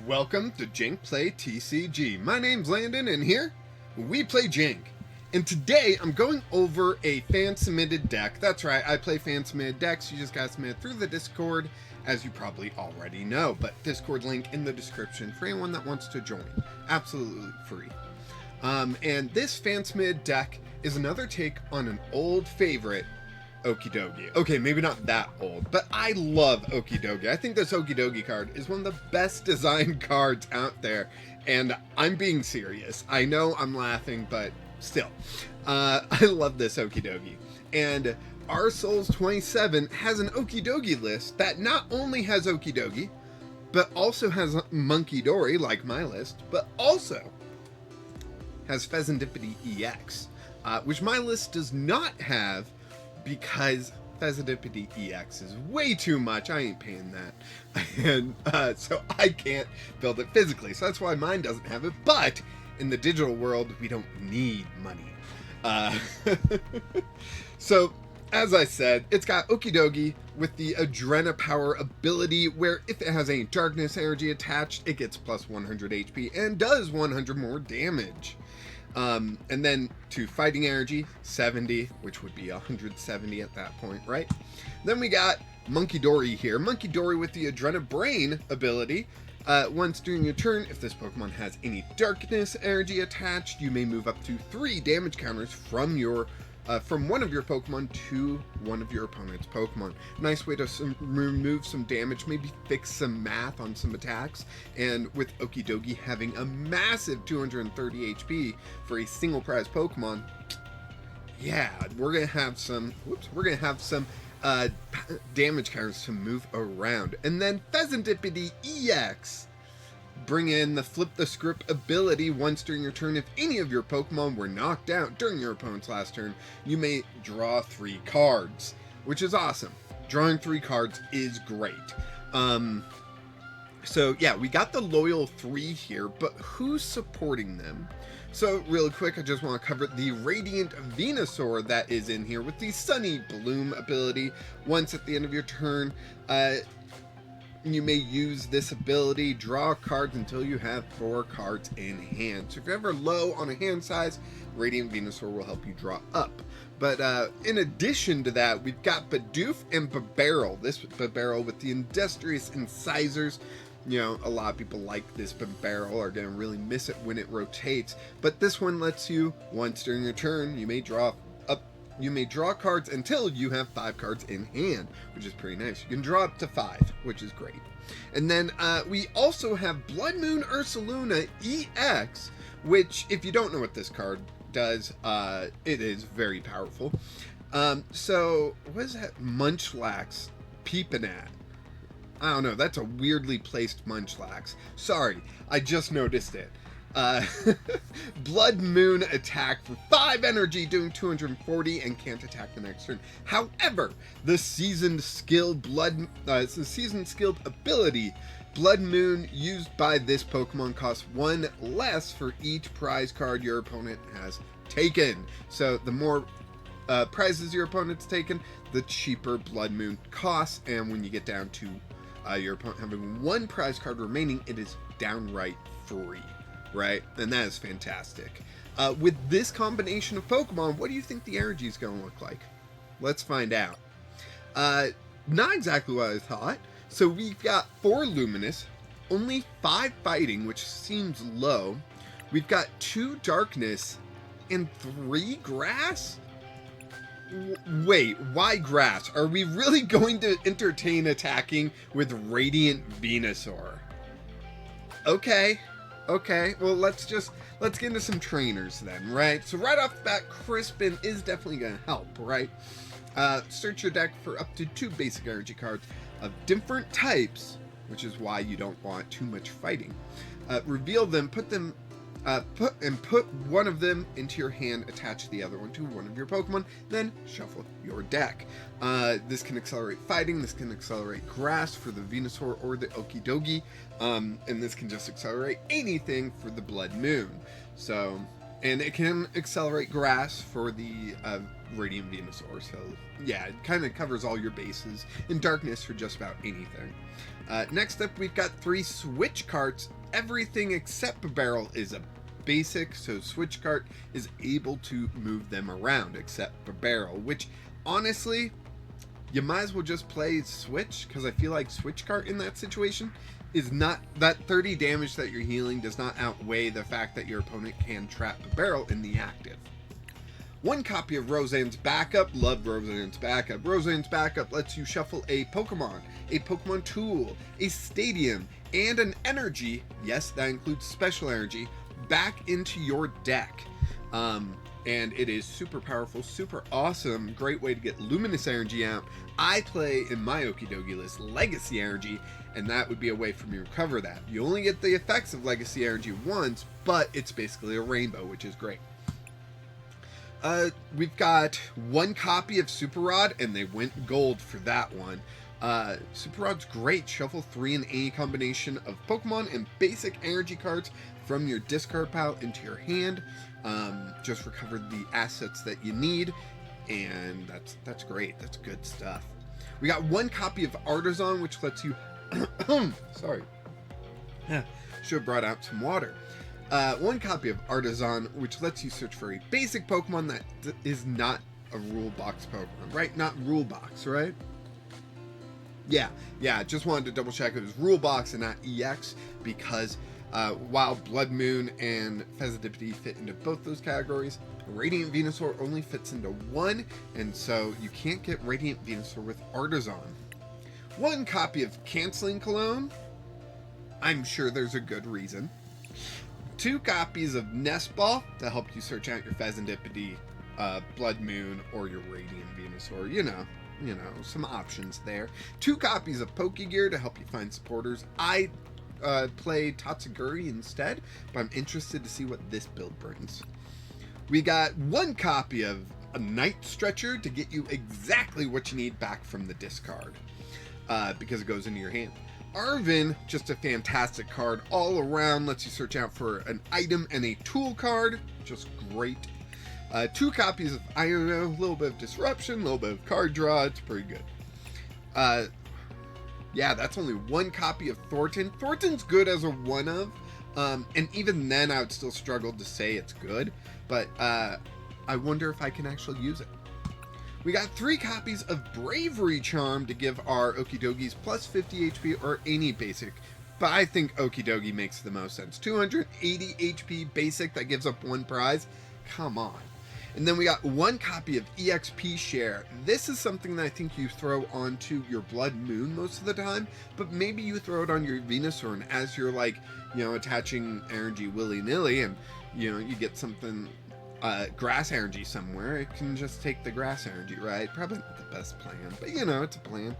Welcome to Jank Play TCG. My name's Landon, and here we play Jank. And today I'm going over a fan-submitted deck. That's right, I play fan-submitted decks. You just got submitted through the Discord, as you probably already know. But Discord link in the description for anyone that wants to join. Absolutely free. And this fan-submitted deck is another take on an old favorite, Okidogi. Okay, maybe not that old, but I love Okidogi. I think this Okidogi card is one of the best designed cards out there, and I'm being serious. I know I'm laughing, but still. I love this Okidogi. And rsoles27 has an Okidogi list that not only has Okidogi, but also has Munkidori, like my list, but also has Fezandipiti EX, which my list does not have, because Fezandipiti EX is way too much. I ain't paying that. And so I can't build it physically. So that's why mine doesn't have it. But in the digital world, we don't need money. So, as I said, it's got Okidogi with the Adrena Power ability, where if it has any darkness energy attached, it gets plus 100 HP and does 100 more damage. And then to fighting energy, 70, which would be 170 at that point, right? Then we got Munkidori here. Munkidori with the Adrena Brain ability. Once during your turn, if this Pokemon has any darkness energy attached, you may move up to 3 damage counters from your from one of your Pokemon to one of your opponent's Pokemon. Nice way to remove some damage, maybe fix some math on some attacks. And with Okidogi having a massive 230 HP for a single prize Pokemon, yeah, we're gonna have some. We're gonna have some damage counters to move around. And then Fezandipiti EX. Bring in the Flip the Script ability. Once during your turn, if any of your Pokemon were knocked out during your opponent's last turn, you may draw 3 cards, which is awesome. Drawing 3 cards is great. So yeah, we got the loyal 3 here, but who's supporting them? So really quick, I just want to cover the Radiant Venusaur that is in here with the Sunny Bloom ability. Once at the end of your turn, you may use this ability, draw cards until you have 4 cards in hand. So if you're ever low on a hand size, Radiant Venusaur will help you draw up. But in addition to that, we've got Bidoof and Bibarel. This Bibarel with the Industrious Incisors. You know, a lot of people like this Bibarel are going to really miss it when it rotates. But this one lets you, once during your turn, you may draw cards until you have 5 cards in hand, which is pretty nice. You can draw up to 5, which is great. And then we also have Bloodmoon Ursaluna EX, which, if you don't know what this card does, it is very powerful. So, what is that Munchlax peeping at? I don't know, that's a weirdly placed Munchlax. Sorry, I just noticed it. Blood Moon attack for 5 energy, doing 240, and can't attack the next turn. However, the seasoned skilled ability, Blood Moon, used by this Pokemon, costs 1 less for each prize card your opponent has taken. So the more prizes your opponent's taken, the cheaper Blood Moon costs, and when you get down to your opponent having 1 prize card remaining, it is downright free. Right? And that is fantastic. With this combination of Pokemon, what do you think the energy is going to look like? Let's find out. Not exactly what I thought. So we've got 4 Luminous, only 5 Fighting, which seems low. We've got 2 Darkness and 3 Grass? Wait, why Grass? Are we really going to entertain attacking with Radiant Venusaur? Okay. Okay, well, let's get into some trainers then, right? So right off the bat, Crispin is definitely going to help, right? Search your deck for up to 2 basic energy cards of different types, which is why you don't want too much fighting. Reveal them, put one of them into your hand, attach the other one to one of your Pokemon, then shuffle your deck. This can accelerate fighting, this can accelerate grass for the Venusaur or the Okidogi, and this can just accelerate anything for the Blood Moon. So, and it can accelerate grass for the Radiant Venusaur, so yeah, it kind of covers all your bases, and darkness for just about anything. Next up, we've got 3 Switch Carts. Everything except Bibarel is a basic, so Switch Cart is able to move them around, except Bibarel, which honestly, you might as well just play Switch, because I feel like Switch Cart in that situation is not, that 30 damage that you're healing does not outweigh the fact that your opponent can trap Bibarel in the active. 1 copy of Roseanne's Backup. Love Roseanne's Backup. Roseanne's Backup lets you shuffle a Pokemon tool, a stadium, and an energy, yes, that includes special energy, back into your deck. And it is super powerful, super awesome, great way to get luminous energy out. I play in my Okidogi list Legacy Energy, and that would be a way for me to recover that. You only get the effects of Legacy Energy once, but it's basically a rainbow, which is great. We've got 1 copy of Super Rod, and they went gold for that one. Super Rod's great. Shuffle 3 in any combination of Pokemon and basic energy cards from your discard pile into your hand. Just recover the assets that you need, and that's great. That's good stuff. We got 1 copy of Artazon, which lets you sorry. Should have brought out some water. 1 copy of Artazon, which lets you search for a basic Pokemon that is not a rule box Pokemon, right? Not rule box, right? Yeah, just wanted to double check it was rule box and not EX, because while Bloodmoon and Fezandipiti fit into both those categories, Radiant Venusaur only fits into 1, and so you can't get Radiant Venusaur with Artazon. 1 copy of Canceling Cologne. I'm sure there's a good reason. 2 copies of Nest Ball to help you search out your Fezandipiti, Bloodmoon, or your Radiant Venusaur. You know, some options there. 2 copies of Pokégear to help you find supporters. I play Tatsuguri instead, but I'm interested to see what this build brings. We got 1 copy of a Night Stretcher to get you exactly what you need back from the discard, because it goes into your hand. Arven, just a fantastic card all around, lets you search out for an item and a tool card, just great. 2 copies of Iono, a little bit of disruption, a little bit of card draw, it's pretty good. Yeah, that's only 1 copy of Thorton. Thorton's good as a one-of, and even then I would still struggle to say it's good, but I wonder if I can actually use it. We got 3 copies of Bravery Charm to give our Okidogis plus 50 HP or any basic, but I think Okidogi makes the most sense. 280 HP basic that gives up 1 prize? Come on. And then we got 1 copy of EXP Share. This is something that I think you throw onto your Bloodmoon most of the time, but maybe you throw it on your Venusaur, and as you're like, attaching energy willy-nilly, and you get something grass energy somewhere, it can just take the grass energy, right? Probably not the best plan, but it's a plan.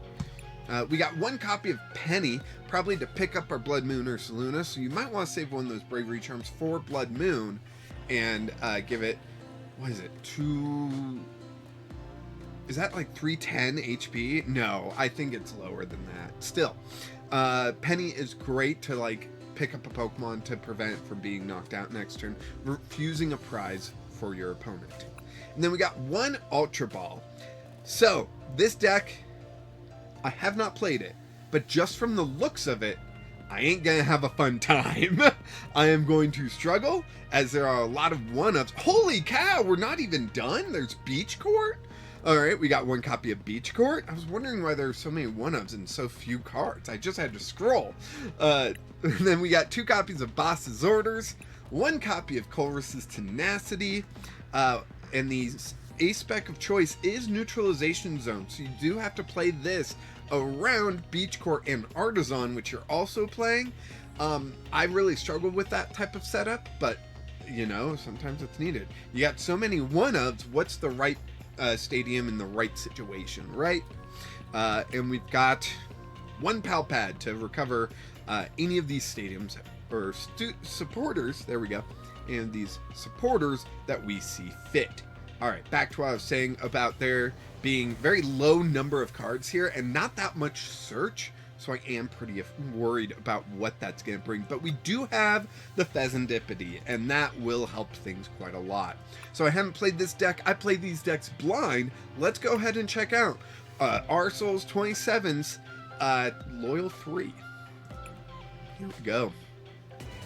We got 1 copy of Penny, probably to pick up our Bloodmoon Ursaluna, so you might want to save one of those Bravery Charms for Bloodmoon and give it, what is it, is that like 310 HP? No, I think it's lower than that. Still, Penny is great to like pick up a Pokemon to prevent it from being knocked out next turn, refusing a prize for your opponent. And then we got 1 Ultra Ball. So this deck, I have not played it, but just from the looks of it, I ain't gonna have a fun time. I am going to struggle, as there are a lot of 1-ups. Holy cow, we're not even done? There's Beach Court? Alright, we got 1 copy of Beach Court. I was wondering why there were so many 1-ups and so few cards. I just had to scroll. And then we got 2 copies of Boss's Orders, 1 copy of Colress's Tenacity, and the A-Spec of choice is Neutralization Zone, so you do have to play this around Beach Court and Artazon, which you're also playing. I really struggled with that type of setup, but sometimes it's needed. You got so many 1-ups, what's the right stadium in the right situation, right? And we've got 1 PAL pad to recover any of these stadiums or supporters, there we go, and these supporters that we see fit. Alright, back to what I was saying about there being very low number of cards here and not that much search, so I am pretty worried about what that's going to bring. But we do have the Fezandipiti, and that will help things quite a lot. So I haven't played this deck. I played these decks blind. Let's go ahead and check out rsoles27's Loyal 3. Here we go.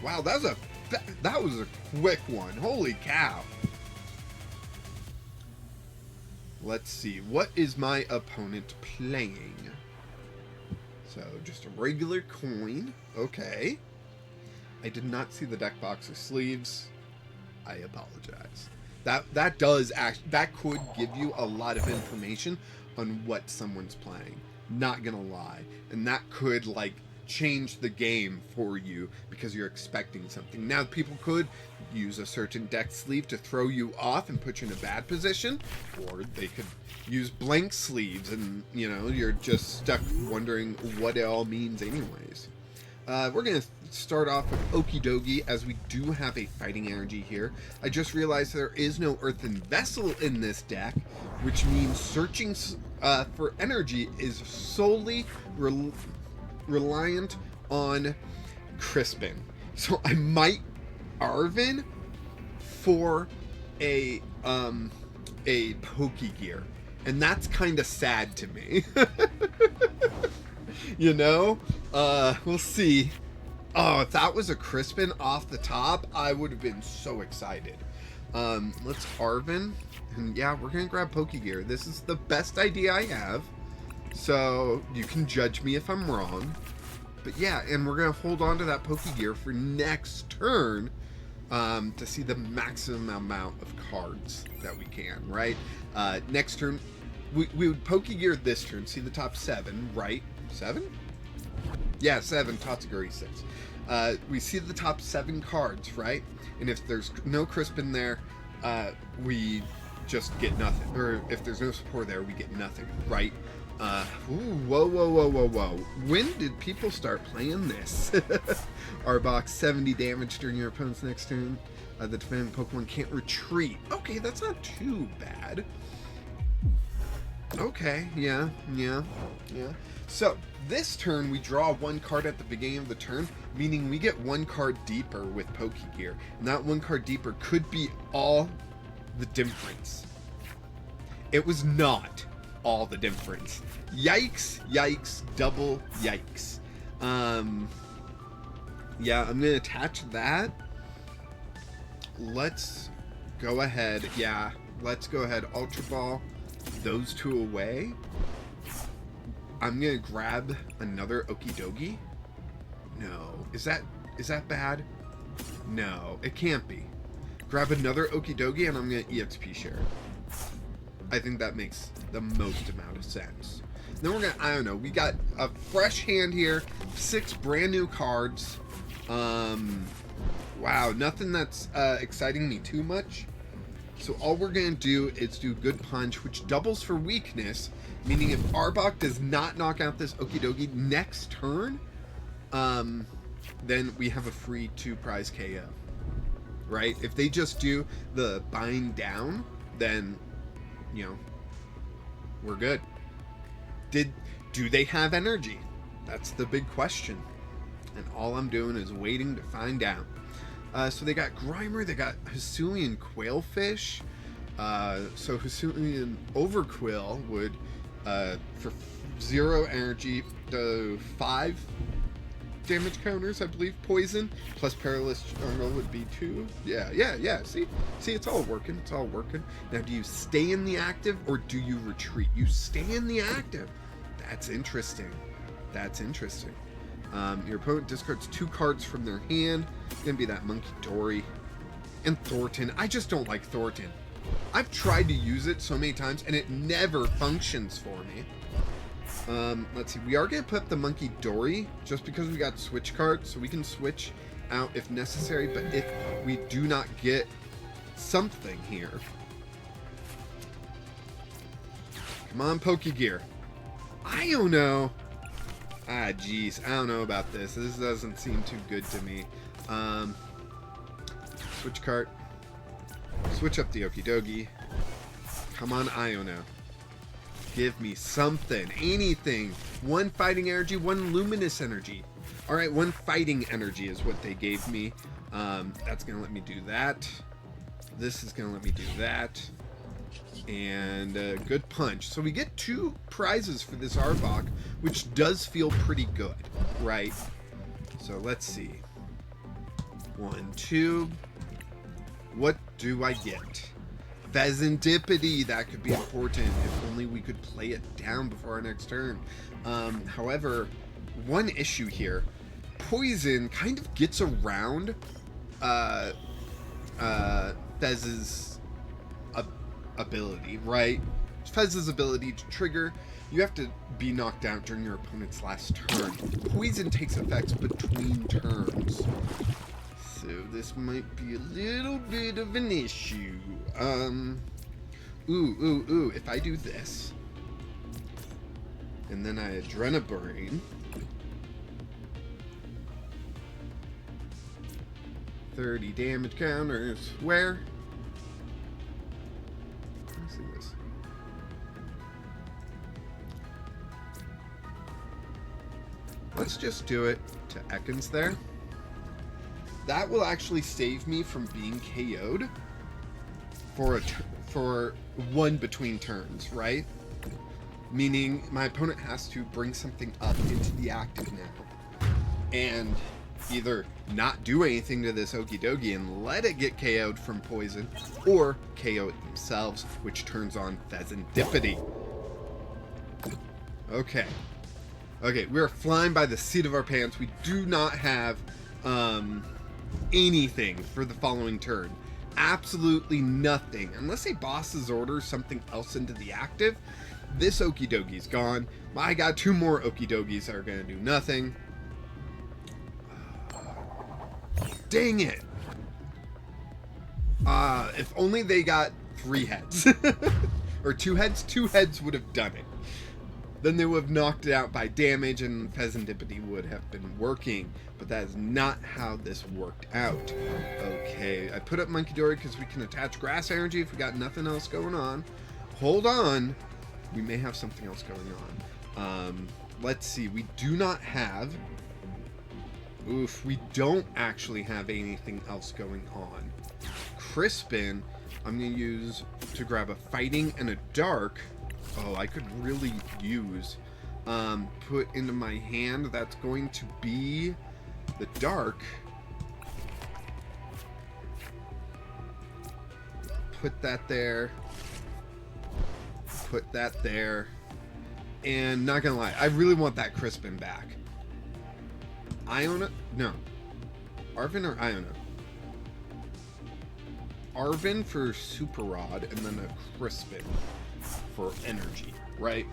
Wow, that was a quick one. Holy cow. Let's see. What is my opponent playing? So, just a regular coin. Okay. I did not see the deck box or sleeves. I apologize. That does that could give you a lot of information on what someone's playing. Not gonna lie. And that could, like, change the game for you because you're expecting something. Now, people could use a certain deck sleeve to throw you off and put you in a bad position, or they could use blank sleeves and, you know, you're just stuck wondering what it all means anyways. We're going to start off with Okidogi, as we do have a fighting energy here. I just realized there is no earthen vessel in this deck, which means searching for energy is solely reliant on Crispin. So I might Arven for a Pokégear, and that's kind of sad to me. You know, we'll see. Oh, if that was a Crispin off the top, I would have been so excited. Let's Arven, and yeah, we're gonna grab Pokégear. This is the best idea I have, so you can judge me if I'm wrong. But yeah, and we're gonna hold on to that Pokégear for next turn, to see the maximum amount of cards that we can, right? Next turn, we would Pokégear this turn, see the top 7, right? 7? Yeah, 7, Tatsuguri 6. We see the top 7 cards, right? And if there's no Crispin there, we just get nothing. Or if there's no support there, we get nothing, right? Whoa. When did people start playing this? Arbok, 70 damage during your opponent's next turn. The defending Pokemon can't retreat. Okay, that's not too bad. Okay, yeah. So, this turn we draw 1 card at the beginning of the turn, meaning we get 1 card deeper with Pokégear. And that 1 card deeper could be all the difference. It was not all the difference. Yikes, double yikes. Yeah, I'm gonna attach that. Let's go ahead. Yeah, let's go ahead. Ultra Ball those 2 away. I'm gonna grab another Okidogi. No, is that bad? No, it can't be. Grab another Okidogi and I'm gonna EXP share. I think that makes the most amount of sense. Then we're gonna, I don't know, we got a fresh hand here, 6 brand new cards. Wow, nothing that's exciting me too much. So all we're gonna do is do Good Punch, which doubles for weakness, meaning if Arbok does not knock out this Okidogi next turn, then we have a free 2 prize KO. Right? If they just do the bind down, then, you know, we're good. Do they have energy? That's the big question. And all I'm doing is waiting to find out. So they got Grimer, they got Hisuian Quailfish. So Hisuian Overquill would, for 0 energy, do 5 damage counters, I believe. Poison plus Perilous Jungle would be 2. Yeah. See, it's all working. Now, do you stay in the active or do you retreat? You stay in the active. That's interesting. Your opponent discards 2 cards from their hand. It's gonna be that Munkidori and Thorton. I just don't like Thorton. I've tried to use it so many times and it never functions for me. Let's see, we are going to put the Munkidori just because we got Switch Cart, so we can switch out if necessary, but if we do not get something here. Come on, Pokégear. Iono. Ah, jeez, I don't know about this. This doesn't seem too good to me. Switch Cart. Switch up the Okidogi. Come on, Iono. give me something, anything. One fighting energy, one luminous energy. All right, one fighting energy is what they gave me. That's gonna let me do that. This is gonna let me do that. And good punch. So we get 2 prizes for this Arbok, which does feel pretty good, right? So let's see. 1, 2. What do I get? Fezandipiti. That could be important if only we could play it down before our next turn. However, one issue here. Poison kind of gets around Fez's ability, right? Fez's ability to trigger. You have to be knocked out during your opponent's last turn. Poison takes effects between turns. So this might be a little bit of an issue. If I do this, and then I Adrenabrain, 30 damage counters. Where? Let me see this. Let's just do it to Ekans there. That will actually save me from being KO'd for one between turns, right? Meaning my opponent has to bring something up into the active now. And either not do anything to this Okidogi and let it get KO'd from poison, or KO it themselves, which turns on Fezandipiti. Okay. Okay, we're flying by the seat of our pants. We do not have anything for the following turn. Absolutely nothing. Unless a boss's order something else into the active, this Okidogi's gone. I got 2 more Okidogis that are going to do nothing. Dang it. If only they got 3 heads. Or 2 heads. 2 heads would have done it. Then they would have knocked it out by damage and Fezandipiti would have been working. But that is not how this worked out. Okay, I put up Munkidori because we can attach grass energy if we got nothing else going on. Hold on. We may have something else going on. Let's see. We do not have... Oof, we don't actually have anything else going on. Crispin, I'm going to use to grab a fighting and a dark. Oh, I could really use put into my hand. That's going to be the dark. Put that there. Put that there. And not gonna lie, I really want that Crispin back. Iono? No. Arven or Iono? Arven for Super Rod, and then a Crispin for energy, right?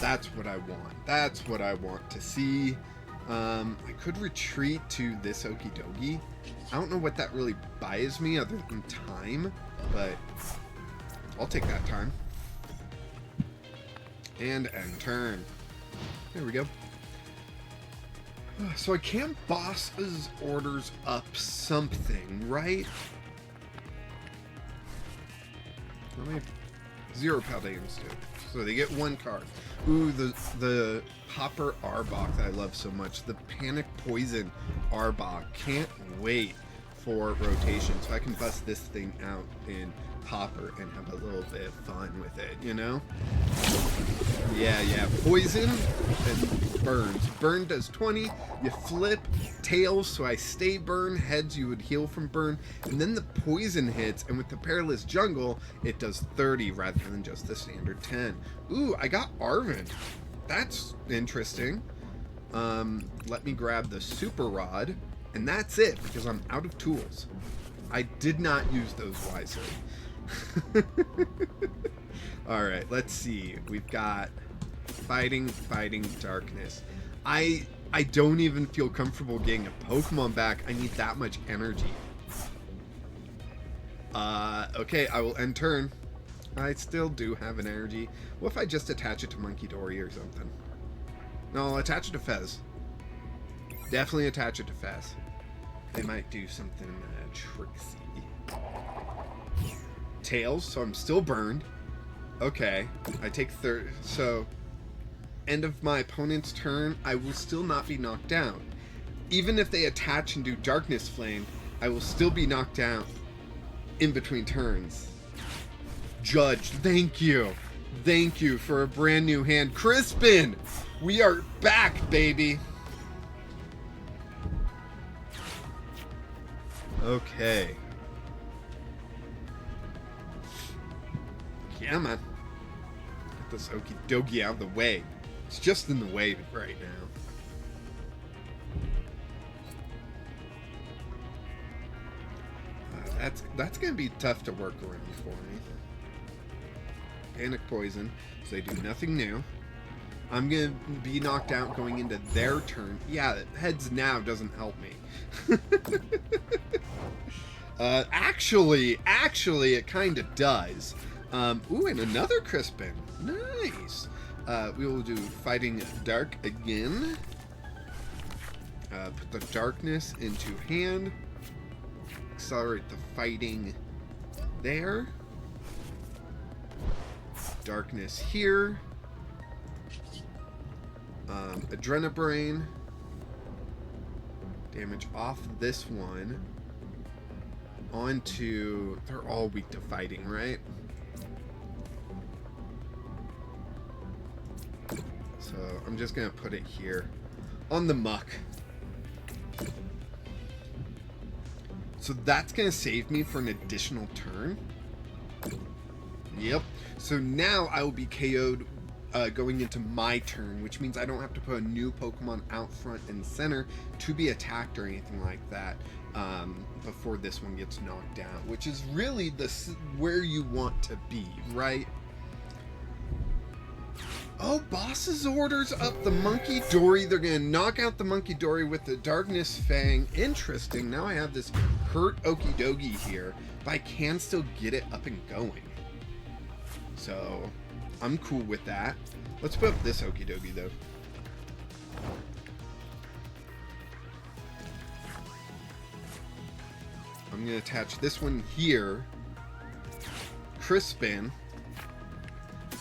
That's what I want. That's what I want to see. I could retreat to this Okidogi. I don't know what that really buys me other than time, but I'll take that time. And end turn. There we go. So I can boss his orders up something, right? How many? 0 Paldeans do. So they get 1 card. Ooh, the Popper Arbok that I love so much. The Panic Poison Arbok. Can't wait for rotation so I can bust this thing out in Popper and have a little bit of fun with it, you know? Yeah. Poison and burns. Burn does 20. You flip tails, so I stay burn. Heads, you would heal from burn. And then the poison hits, and with the Perilous Jungle, it does 30 rather than just the standard 10. Ooh, I got Arven. That's interesting. Let me grab the Super Rod, and that's it, because I'm out of tools. I did not use those wisely. Alright, let's see. We've got Fighting Darkness. I don't even feel comfortable getting a Pokemon back. I need that much energy. Okay, I will end turn. I still do have an energy. What if I just attach it to Munkidori or something? No, I'll attach it to Fez. Definitely attach it to Fez. They might do something tricksy. Tails, so I'm still burned. Okay, I take third. So, end of my opponent's turn, I will still not be knocked down. Even if they attach and do Darkness Flame, I will still be knocked down in between turns. Judge, thank you. Thank you for a brand new hand. Crispin, we are back, baby. Okay. Yeah, man. Get this Okidogi out of the way. It's just in the way right now. That's gonna be tough to work around for me. Panic Poison, so they do nothing new. I'm gonna be knocked out going into their turn. Yeah, heads now doesn't help me. Actually, it kind of does. Ooh, and another Crispin. Nice. We will do Fighting Dark again. Put the Darkness into hand. Accelerate the fighting there. Darkness here. Adrenabrain. Damage off this one. Onto... They're all weak to fighting, right? So I'm just going to put it here. On the muck. So that's going to save me for an additional turn. Yep. So now I will be KO'd going into my turn, which means I don't have to put a new Pokemon out front and center to be attacked or anything like that before this one gets knocked down, which is really where you want to be, right? Oh, boss's orders up the Munkidori. They're going to knock out the Munkidori with the Darkness Fang. Interesting. Now I have this hurt Okidogi here, but I can still get it up and going. So, I'm cool with that. Let's put up this Okidogi, though. I'm going to attach this one here. Crispin.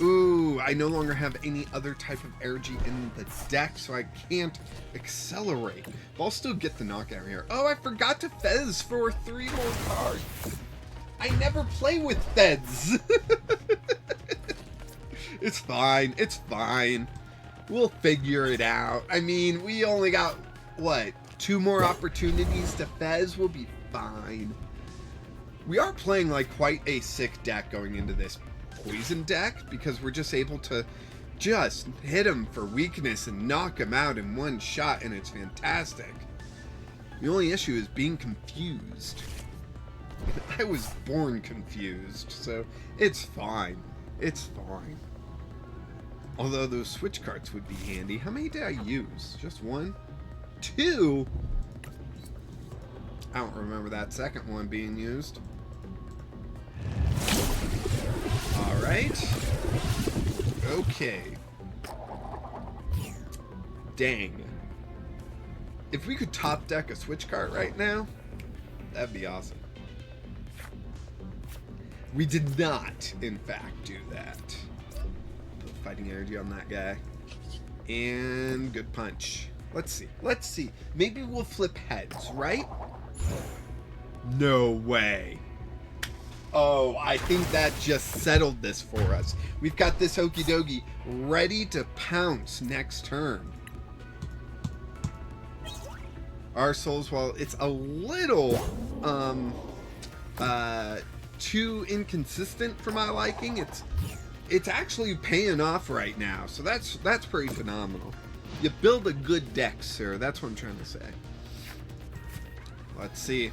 Ooh, I no longer have any other type of energy in the deck, so I can't accelerate. But I'll still get the knockout here. Oh, I forgot to Fez for 3 more cards. I never play with Fez. It's fine. It's fine. We'll figure it out. I mean, we only got, what, 2 more opportunities to Fez? We'll be fine. We are playing like quite a sick deck going into this poison deck, because we're just able to just hit him for weakness and knock him out in one shot, and it's fantastic. The only issue is being confused. I was born confused, so it's fine. It's fine. Although those switch carts would be handy. How many did I use? Just 1? 2? I don't remember that second one being used. Alright. Okay. Dang. If we could top deck a switch cart right now, that'd be awesome. We did not, in fact, do that. Put fighting energy on that guy. And good punch. Let's see. Let's see. Maybe we'll flip heads, right? No way. Oh, I think that just settled this for us. We've got this Okidogi ready to pounce next turn. Our souls, while it's a little too inconsistent for my liking, it's actually paying off right now. So that's pretty phenomenal. You build a good deck, sir. That's what I'm trying to say. Let's see.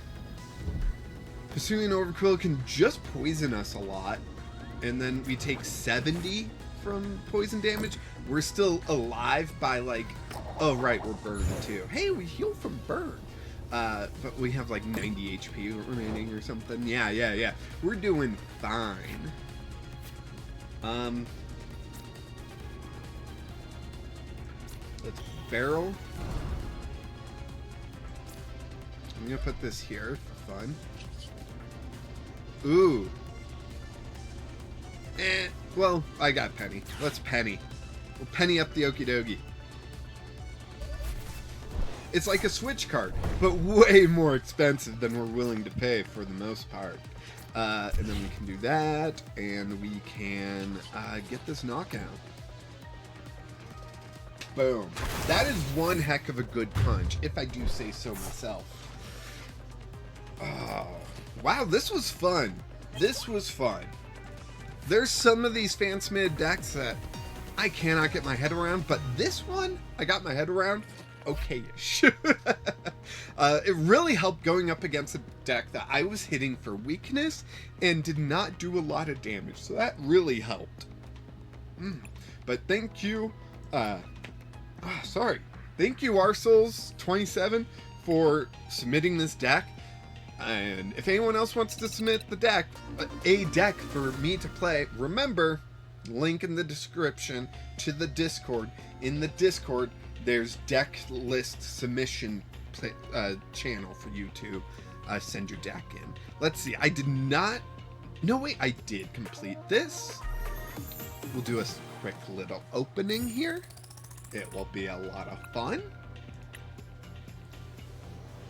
Pursuing Overquill can just poison us a lot, and then we take 70 from poison damage. We're still alive by like, oh right, we're burned too. Hey, we heal from burn. But we have like 90 HP remaining or something. Yeah. We're doing fine. Let's barrel. I'm gonna put this here for fun. Ooh. Well, I got Penny. Let's Penny. We'll Penny up the Okidogi. It's like a Switch card, but way more expensive than we're willing to pay for the most part. And then we can do that, and we can get this knockout. Boom. That is one heck of a good punch, if I do say so myself. Oh, wow, this was fun. This was fun. There's some of these fan submitted decks that I cannot get my head around, but this one, I got my head around okay-ish. It really helped going up against a deck that I was hitting for weakness and did not do a lot of damage, so that really helped. But thank you, thank you rsoles27 for submitting this deck. And if anyone else wants to submit the deck, a deck for me to play, remember, link in the description to the Discord. In the Discord, there's deck list submission channel for you to send your deck in. Let's see, I did not, no wait, I did complete this. We'll do a quick little opening here. It will be a lot of fun.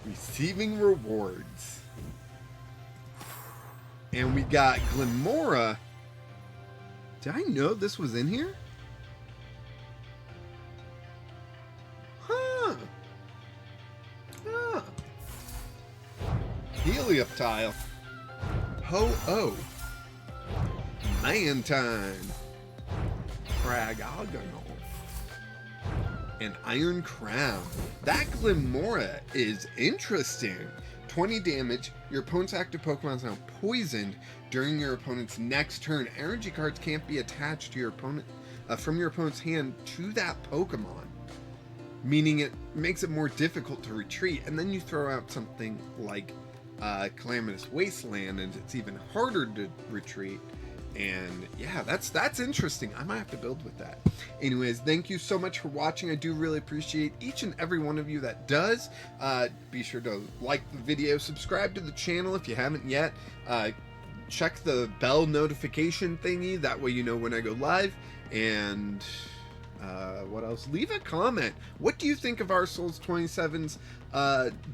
Receiving rewards. And we got Glenmora. Did I know this was in here? Huh. Helioptile. Ho-Oh. Mantine. Cragagonal. And Iron Crown. That Glenmora is interesting. 20 damage. Your opponent's active Pokemon is now poisoned during your opponent's next turn. Energy cards can't be attached to your opponent from your opponent's hand to that Pokemon, meaning it makes it more difficult to retreat. And then you throw out something like Calamitous Wasteland, and it's even harder to retreat. And yeah, that's interesting. I might have to build with that. Anyways, thank you so much for watching. I do really appreciate each and every one of you that does. Be sure to like the video, subscribe to the channel if you haven't yet. Check the bell notification thingy, that way you know when I go live. And what else? Leave a comment. What do you think of rsoles27's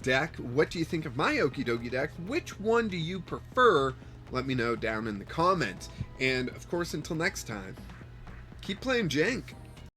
deck? What do you think of my Okidogi deck? Which one do you prefer? Let me know down in the comments. And of course, until next time, keep playing Jank.